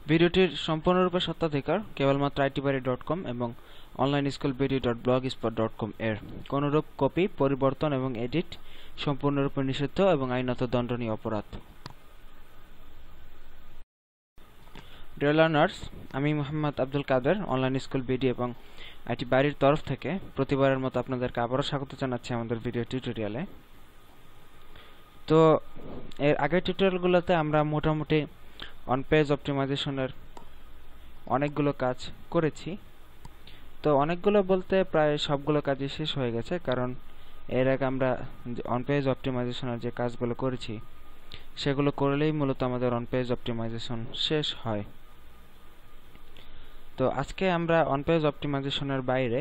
ভিডিওটির সম্পূর্ণরূপে সত্যাধিকার কেবলমাত্র itbari.com এবং onlineschoolbidi.blogspot.com এর কোনরূপ কপি, পরিবর্তন এবং এডিট সম্পূর্ণরূপে নিষিদ্ধ এবং আইনত দণ্ডনীয় অপরাধ। ডিয়ার লার্নার্স, আমি মোহাম্মদ আব্দুল কাদের অনলাইন স্কুল বিডি এবং itbari তরফ থেকে প্রতিবারের মতো আপনাদেরকে আবারও স্বাগত জানাচ্ছি আমাদের ভিডিও টিউটোরিয়ালে। তো এর আগের টিউটোরিয়ালগুলোতে আমরা মোটামুটি অন পেজ অপটিমাইজেশনের অনেকগুলো কাজ করেছি। তো অনেকগুলো বলতে প্রায় সবগুলো কাজই শেষ হয়ে গেছে, কারণ এর আগে আমরা অন পেজ অপটিমাইজেশনের যে কাজগুলো করেছি সেগুলো করলেই মূলত আমাদের অন পেজ অপটিমাইজেশন শেষ হয়। তো আজকে আমরা অন পেজ অপটিমাইজেশনের বাইরে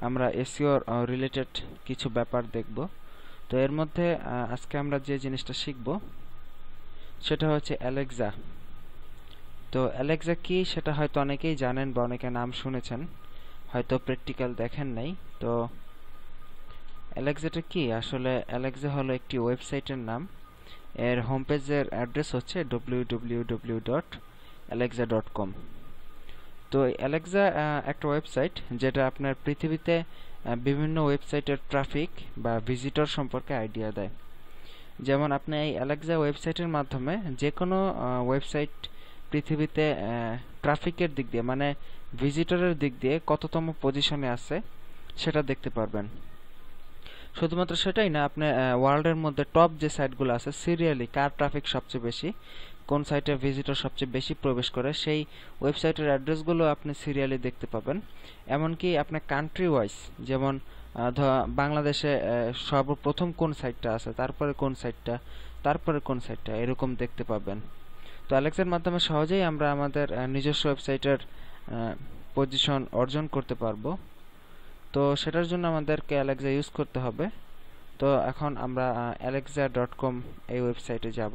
আমরা এসইও রিলেটেড কিছু ব্যাপার দেখব। তো এর মধ্যে আজকে আমরা যে জিনিসটা শিখব সেটা হচ্ছে অ্যালেক্সা। তো অ্যালেক্সা কি সেটা হয়তো অনেকেই জানেন বা অনেকে নাম শুনেছেন, হয়তো প্র্যাকটিক্যাল দেখেন নাই। তো অ্যালেক্সাটা কি? আসলে অ্যালেক্সা হলো একটি ওয়েবসাইটের নাম। এর হোম পেজের অ্যাড্রেস হচ্ছে www.alexa.com। তো অ্যালেক্সা একটা ওয়েবসাইট যেটা আপনার পৃথিবীতে বিভিন্ন ওয়েবসাইটের ট্রাফিক বা ভিজিটর সম্পর্কে আইডিয়া দেয়। যেমন আপনি এই অ্যালেক্সা ওয়েবসাইটের মাধ্যমে যে কোনো ওয়েবসাইট পৃথিবীতে ট্রাফিকের দিক দিয়ে, মানে ভিজিটরের দিক দিয়ে কততম পজিশনে আছে সেটা দেখতে পারবেন। শুধুমাত্র সেটাই না, আপনি ওয়ার্ল্ডের মধ্যে টপ যে সাইটগুলো আছে সিরিয়ালি কার ট্রাফিক সবচেয়ে বেশি, কোন সাইটে ভিজিটর সবচেয়ে বেশি প্রবেশ করে, সেই ওয়েবসাইটের অ্যাড্রেসগুলো আপনি সিরিয়ালি দেখতে পাবেন। এমনকি আপনি কান্ট্রি ওয়াইজ, যেমন বাংলাদেশে সর্বপ্রথম কোন সাইটটা আছে, তারপরে কোন সাইটটা, তারপরে কোন সাইটটা, এরকম দেখতে পাবেন। তো অ্যালেক্সার মাধ্যমে সহজেই আমরা আমাদের নিজস্ব ওয়েবসাইটের পজিশন অর্জন করতে পারবো। তো সেটার জন্য আমাদেরকে অ্যালেক্সা ইউজ করতে হবে। তো এখন আমরা alexa.com এই ওয়েবসাইটে যাব।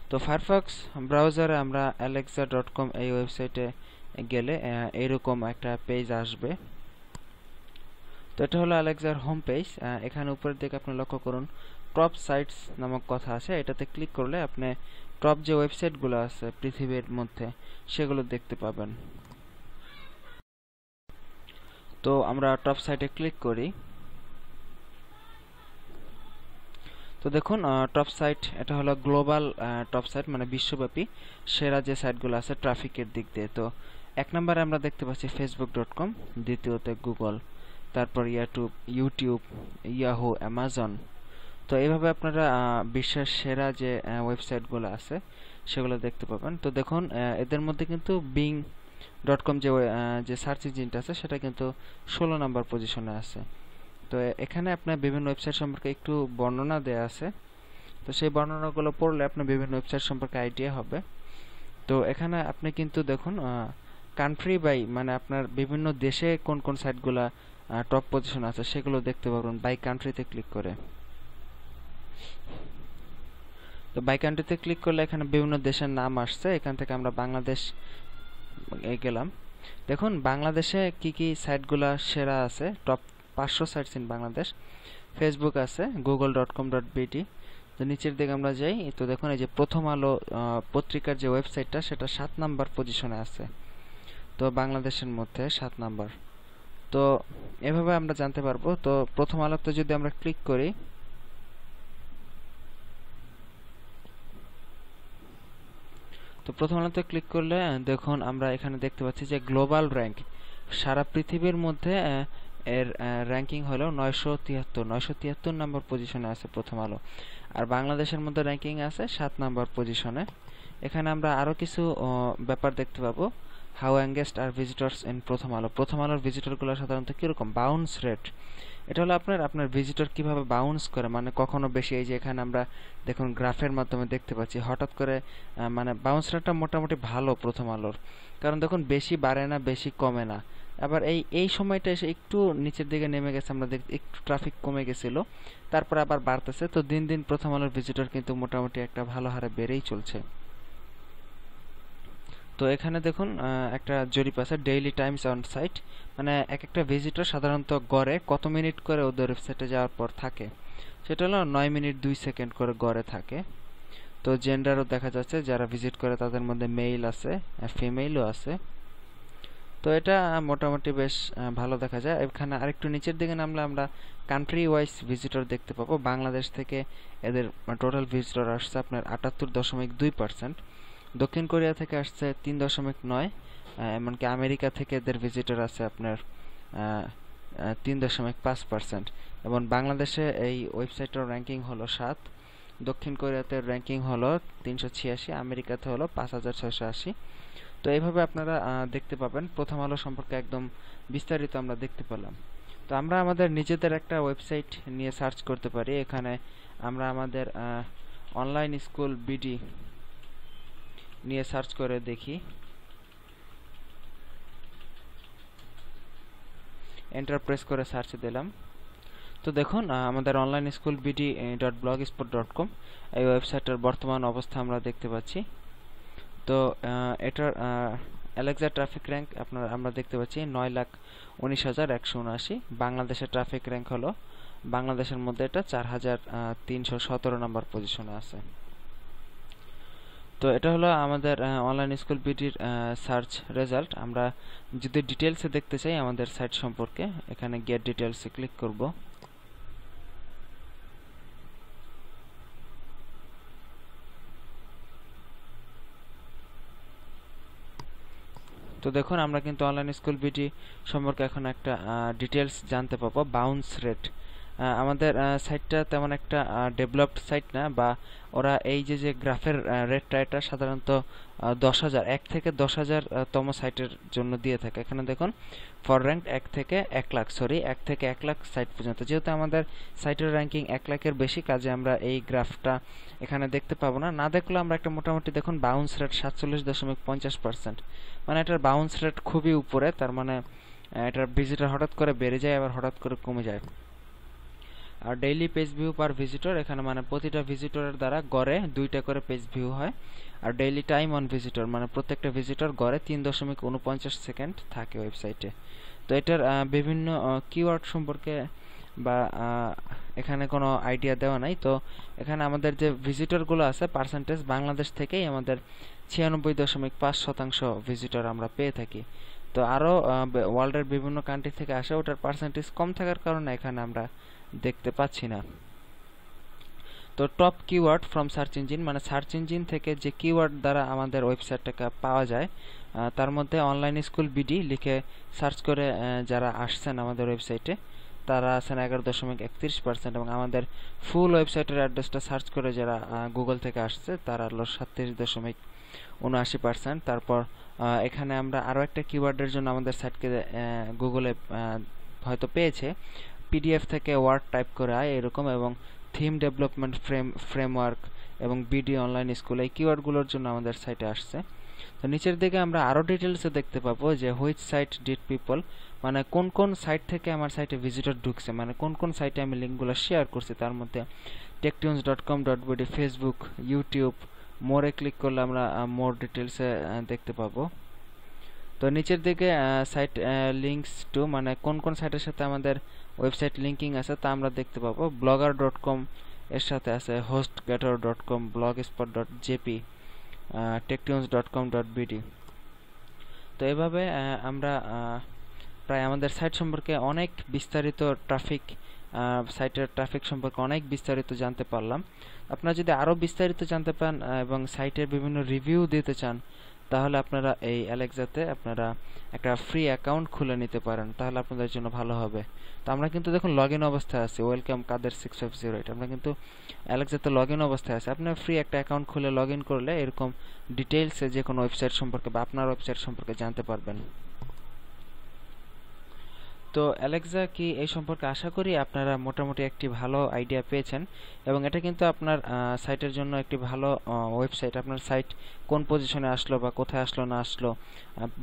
তো ফায়ারফক্স ব্রাউজারে আমরা alexa.com এই ওয়েবসাইটে গেলে এইরকম একটা পেজ আসবে। তো এটা হলো অ্যালেক্সার হোম পেজ। এখানে উপরের দিকে আপনি লক্ষ্য করুন টপ সাইটস নামক কথা আছে, এটাতে ক্লিক করলে আপনি টপ যে ওয়েবসাইটগুলো আছে পৃথিবীর মধ্যে সেগুলো দেখতে পাবেন। তো আমরা টপ সাইটে ক্লিক করি। তো দেখুন টপ সাইট, এটা হলো গ্লোবাল টপ সাইট, মানে বিশ্বব্যাপী সেরা যে সাইটগুলো আছে ট্রাফিকের দিক দিয়ে। তো এক নম্বরে আমরা দেখতে পাচ্ছি facebook.com, দ্বিতীয়তে গুগল, তারপর ইউটিউব, ইয়াহু, অ্যামাজন। তো এইভাবে আপনারা বিশ্বের সেরা যে ওয়েবসাইটগুলো আছে সেগুলো দেখতে পাবেন। তো দেখুন এদের মধ্যে কিন্তু bing.com যে সার্চ ইঞ্জিনটা আছে সেটা কিন্তু 16 নম্বর পজিশনে আছে। তো এখানে আপনার বিভিন্ন ওয়েবসাইট সম্পর্কে একটু বর্ণনা দেয়া আছে। তো সেই বর্ণনাগুলো পড়লে আপনার বিভিন্ন ওয়েবসাইট সম্পর্কে আইডিয়া হবে। তো এখানে আপনি কিন্তু দেখুন কান্ট্রি বাই, মানে আপনার বিভিন্ন দেশে কোন কোন সাইটগুলা টপ পজিশন আছে সেগুলো দেখতে পারবেন বাই কান্ট্রিতে ক্লিক করে। তো বাই কান্ট্রিতে ক্লিক করলে এখানে বিভিন্ন দেশের নাম আসছে। এখান থেকে আমরা বাংলাদেশ গেলাম। দেখুন বাংলাদেশে কি কি সাইটগুলা সেরা আছে, top 500 sites in Bangladesh. Facebook আছে google.com.bd। তো নিচের দিকে আমরা যাই, তো দেখুন এই যে প্রথম আলো পত্রিকার যে ওয়েবসাইটটা সেটা 7 নাম্বার পজিশনে আছে। তো বাংলাদেশের মধ্যে 7 নাম্বার। তো এভাবে আমরা জানতে পারবো। তো প্রথম আলোতে যদি আমরা ক্লিক করি, তো প্রথম আলোতে ক্লিক করলে দেখুন আমরা এখানে দেখতে পাচ্ছি যে গ্লোবাল র্যাঙ্ক সারা পৃথিবীর মধ্যে এর র্যাঙ্কিং হলো 973 নম্বর পজিশনে আছে প্রথম আলো। আর বাংলাদেশের মধ্যে র্যাঙ্কিং আছে 7 নম্বর পজিশনে। এখানে আমরা আরো কিছু ব্যাপার দেখতে পাবো। হাউ এঙ্গেজড আর ভিজিটরস ইন প্রথম আলো। প্রথম আলোর ভিজিটরগুলো সাধারণত কিরকম, বাউন্স রেট, এটা হলো আপনার ভিজিটর কিভাবে বাউন্স করে, মানে কখনো বেশি, এই যে এখানে আমরা দেখুন গ্রাফের মাধ্যমে দেখতে পাচ্ছি হঠাৎ করে মানে বাউন্স রেটটা মোটামুটি ভালো প্রথম আলোর, কারণ দেখুন বেশি বাড়ে না বেশি কমে না। আবার এই সময়টা এসে একটু নিচের দিকে নেমে গেছে, আমরা একটু ট্রাফিক কমে গেছিল, তারপর আবার বাড়তেছে। তো দিন দিন প্রথম আলোর ভিজিটর কিন্তু মোটামুটি একটা ভালো হারে বেড়েই চলছে। তো এখানে দেখুন একটা জরিপ আছে ডেইলি টাইমস অন সাইট, মানে এক একটা ভিজিটর সাধারণত গড়ে কত মিনিট করে ওদের ওয়েবসাইটে যাওয়ার পর থাকে, সেটা হলো 9 মিনিট 2 সেকেন্ড করে গড়ে থাকে। তো জেন্ডারও দেখা যাচ্ছে, যারা ভিজিট করে তাদের মধ্যে মেল আছে, ফিমেলও আছে। তো এটা মোটামুটি বেশ ভালো দেখা যায়। এখানে আরেকটু নিচের দিকে নামলে আমরা কান্ট্রি ওয়াইজ ভিজিটর দেখতে পাবো। বাংলাদেশ থেকে এদের টোটাল ভিজিটর আসছে আপনার ৭৮.২%, দক্ষিণ কোরিয়া থেকে আসছে ৩.৯, এমনকি আমেরিকা থেকে এদের ভিজিটর আছে আপনার ৩.৫%। এবং বাংলাদেশে এই ওয়েবসাইটের র্যাঙ্কিং হলো ৭, দক্ষিণ কোরিয়াতে র্যাঙ্কিং হলো ৩৮৬, আমেরিকাতে হলো ৫,৬৮০। তো এইভাবে আপনারা দেখতে পাবেন। প্রথম আলো সম্পর্কে একদম বিস্তারিত আমরা দেখতে পেলাম। তো আমরা আমাদের নিজেদের একটা ওয়েবসাইট নিয়ে সার্চ করতে পারি। এখানে আমরা আমাদের অনলাইন স্কুল বিডি নিয়ে সার্চ করে দেখি, এন্টার প্রেস করে সার্চ দিলাম। তো দেখুন আমাদের অনলাইন স্কুল বিডি .blogspot.com এই ওয়েবসাইটের বর্তমান অবস্থা আমরা দেখতে পাচ্ছি। তো এটার অ্যালেক্সা ট্রাফিক র্যাঙ্ক আমরা দেখতে পাচ্ছি ৯,১৯,১৭৯। বাংলাদেশের ট্রাফিক র্যাঙ্ক হলো, বাংলাদেশের মধ্যে এটা ৪,৩১৭ নম্বর পজিশনে আছে। তো এটা হলো আমাদের অনলাইন স্কুল বিডির সার্চ রেজাল্ট। আমরা যদি ডিটেলসে দেখতে চাই আমাদের সাইট সম্পর্কে, এখানে গেট ডিটেলসে ক্লিক করব। তো দেখুন আমরা কিন্তু অনলাইন স্কুল বিডি সম্পর্কে এখন একটা ডিটেলস জানতে পাবো। বাউন্স রেট, আমাদের সাইটটা তেমন একটা ডেভেলপড সাইট না, বা ওরা এই যে গ্রাফের রেটটা এটা সাধারণত ১০,০০০ ১ থেকে ১০,০০০ তম সাইটের জন্য দিয়ে থাকে। এখানে দেখুন ফর র্যাঙ্ক ১ থেকে ১ লাখ সাইট পর্যন্ত। যেহেতু আমাদের সাইটের র্যাঙ্কিং ১ লাখের বেশি, কাজে আমরা এই গ্রাফটা এখানে দেখতে পাবো না। না দেখলে আমরা একটা মোটামুটি দেখুন বাউন্স রেট ৪৭.৫০%, মানে এটার বাউন্স রেট খুবই উপরে। তার মানে এটার ভিজিটর হঠাৎ করে বেড়ে যায়, আবার হঠাৎ করে কমে যায়। আর ডেইলি পেজ ভিউ পার ভিজিটর, এখানে মানে প্রতিটা ভিজিটরের দ্বারা গড়ে ২টা করে পেজ ভিউ হয়। আর ডেইলি টাইম অন ভিজিটর, মানে প্রত্যেকটা ভিজিটর গড়ে ৩.৪৯ সেকেন্ড থাকে ওয়েবসাইটে। তো এটার বিভিন্ন কিওয়ার্ড সম্পর্কে বা এখানে কোনো আইডিয়া দেওয়া নাই। তো এখানে আমাদের যে ভিজিটরগুলো আছে পার্সেন্টেজ, বাংলাদেশ থেকেই আমাদের ৯৬.৫% ভিজিটর আমরা পেয়ে থাকি। তো আরও ওয়ার্ল্ডের বিভিন্ন কান্ট্রি থেকে আসে, ওটার পার্সেন্টেজ কম থাকার কারণে এখানে আমরা দেখতে পাচ্ছি না। তো top keyword from search engine, মানে সার্চ ইঞ্জিন থেকে যে কিওয়ার্ড দ্বারা আমাদের ওয়েবসাইটটাকে পাওয়া যায়, তার মধ্যে অনলাইন স্কুল বিডি লিখে সার্চ করে যারা আসছেন আমাদের ওয়েবসাইটে তারা আছেন ১১.৩১%, এবং আমাদের ফুল ওয়েবসাইটের অ্যাড্রেসটা সার্চ করে যারা গুগল থেকে আসছে তারা হলো ৩৭.৭৯%। তারপর এখানে আমরা আরও একটা কিওয়ার্ডের জন্য আমাদের সাইটকে গুগলে হয়তো পেয়েছে, পিডিএফ থেকে ওয়ার্ড টাইপ করে আয় এরকম, এবং থিম ডেভেলপমেন্ট ফ্রেমওয়ার্ক এবং বিডি অনলাইন স্কুল, এই কিওয়ার্ডগুলোর জন্য আমাদের সাইটে আসছে। তো নিচের দিকে আমরা আরও ডিটেলসে দেখতে পাবো যে হুইচ সাইট ডিড পিপল, মানে কোন কোন সাইট থেকে আমার সাইটে ভিজিটর ঢুকছে, মানে কোন কোন সাইটে আমি লিঙ্কগুলো শেয়ার করছি। তার মধ্যে techtunes.com.bd, ফেসবুক, ইউটিউব, মোরে ক্লিক করলে আমরা মোর ডিটেলসে দেখতে পাবো। তো নিচের দিকে সাইট লিঙ্কস টু, মানে কোন কোন সাইটের সাথে আমাদের ওয়েবসাইট লিঙ্কিং আছে তা আমরা দেখতে পাবো। blogger.com এর সাথে আছে hostgator.com, blogspot.jp, techtunes.com.bd। তো এভাবে আমরা প্রায় আমাদের সাইট সম্পর্কে অনেক বিস্তারিত সাইটের ট্রাফিক সম্পর্কে অনেক বিস্তারিত জানতে পারলাম। আপনারা যদি আরও বিস্তারিত জানতে পান এবং সাইটের বিভিন্ন রিভিউ দিতে চান, তাহলে আপনারা এই অ্যালেক্সাতে আপনারা একটা ফ্রি অ্যাকাউন্ট খুলে নিতে পারেন, তাহলে আপনাদের জন্য ভালো হবে। তো আমরা কিন্তু দেখুন লগ ইন অবস্থায় আছি, ওয়েলকাম কাদের 6508, আমরা কিন্তু অ্যালেক্সাতে লগ ইন অবস্থায় আছে। আপনি ফ্রি একটা অ্যাকাউন্ট খুলে লগ ইন করলে এরকম ডিটেলসে যে কোনো ওয়েবসাইট সম্পর্কে বা আপনার ওয়েবসাইট সম্পর্কে জানতে পারবেন। তো অ্যালেক্সা কি এই সম্পর্কে আশা করি আপনারা মোটামুটি একটি ভালো আইডিয়া পেয়েছেন, এবং এটা কিন্তু আপনার সাইটের জন্য একটি ভালো ওয়েবসাইট। আপনার সাইট কোন পজিশনে আসলো বা কোথায় আসলো না আসলো,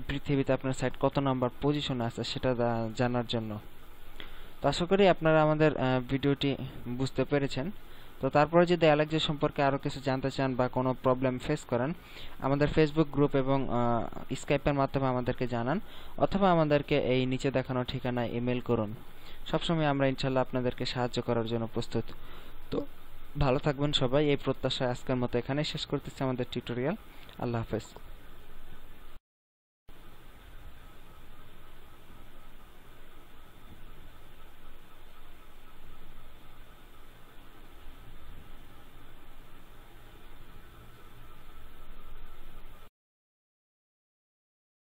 পৃথিবীতে আপনার সাইট কত নাম্বার পজিশনে আছে সেটা জানার জন্য। তো আশা করি আপনারা আমাদের ভিডিওটি বুঝতে পেরেছেন। তো তারপরে যদি অ্যালেক্সা সম্পর্কে আরও কিছু জানতে চান বা কোনো প্রবলেম ফেস করেন, আমাদের ফেসবুক গ্রুপ এবং স্কাইপের মাধ্যমে আমাদেরকে জানান, অথবা আমাদেরকে এই নিচে দেখানো ঠিকানায় ইমেল করুন। সবসময় আমরা ইনশাল্লাহ আপনাদেরকে সাহায্য করার জন্য প্রস্তুত। তো ভালো থাকবেন সবাই, এই প্রত্যাশায় আজকের মতো এখানেই শেষ করতেছি আমাদের টিউটোরিয়াল। আল্লাহ হাফেজ।